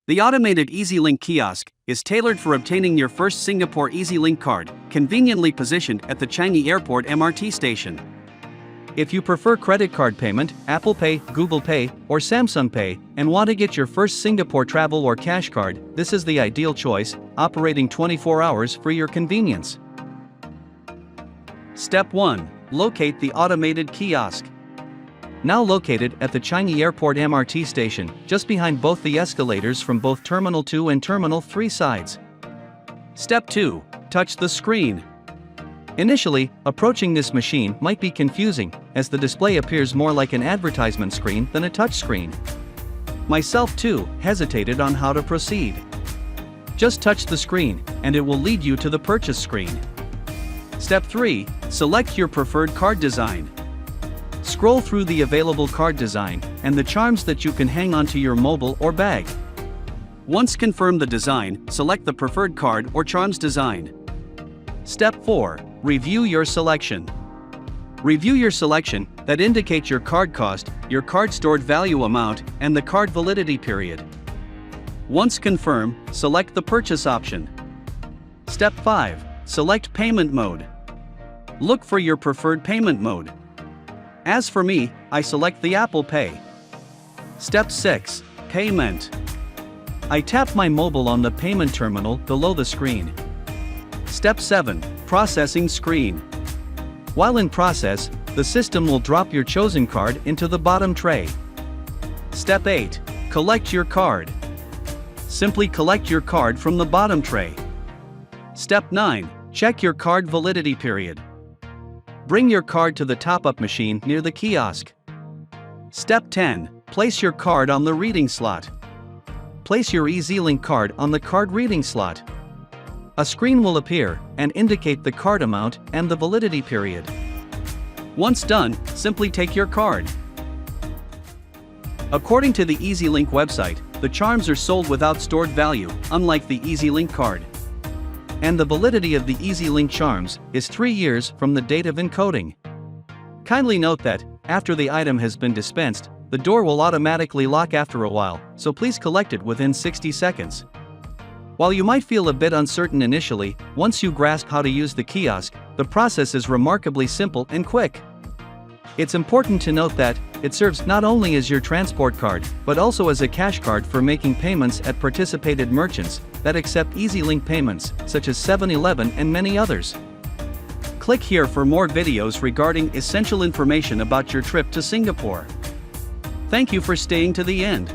The automated EZ-Link kiosk is tailored for obtaining your first Singapore EZ-Link card, conveniently positioned at the Changi Airport MRT station. If you prefer credit card payment, Apple Pay, Google Pay, or Samsung Pay, and want to get your first Singapore travel or cash card, this is the ideal choice, operating 24 hours for your convenience. Step 1. Locate the automated kiosk. Now located at the Changi Airport MRT station, just behind both the escalators from both Terminal 2 and Terminal 3 sides. Step 2. Touch the screen. Initially, approaching this machine might be confusing, as the display appears more like an advertisement screen than a touch screen. Myself too hesitated on how to proceed. Just touch the screen, and it will lead you to the purchase screen. Step 3. Select your preferred card design. Scroll through the available card design, and the charms that you can hang onto your mobile or bag. Once confirmed the design, select the preferred card or charms design. Step 4. Review your selection. Review your selection that indicates your card cost, your card stored value amount, and the card validity period. Once confirmed, select the purchase option. Step 5. Select payment mode. Look for your preferred payment mode. As for me, I select the Apple Pay. Step 6. Payment. I tap my mobile on the payment terminal below the screen. Step 7. Processing screen. While in process, the system will drop your chosen card into the bottom tray. Step 8. Collect your card. Simply collect your card from the bottom tray. Step 9. Check your card validity period. Bring your card to the top-up machine near the kiosk. Step 10. Place your card on the reading slot. Place your EZ-Link card on the card reading slot. A screen will appear and indicate the card amount and the validity period. Once done, simply take your card. According to the EZ-Link website, the charms are sold without stored value, unlike the EZ-Link card. And the validity of the EZ-Link charms is 3 years from the date of encoding. Kindly note that, after the item has been dispensed, the door will automatically lock after a while, so please collect it within 60 seconds. While you might feel a bit uncertain initially, once you grasp how to use the kiosk, the process is remarkably simple and quick. It's important to note that it serves not only as your transport card, but also as a cash card for making payments at participated merchants that accept EZ-Link payments, such as 7-Eleven and many others. Click here for more videos regarding essential information about your trip to Singapore. Thank you for staying to the end.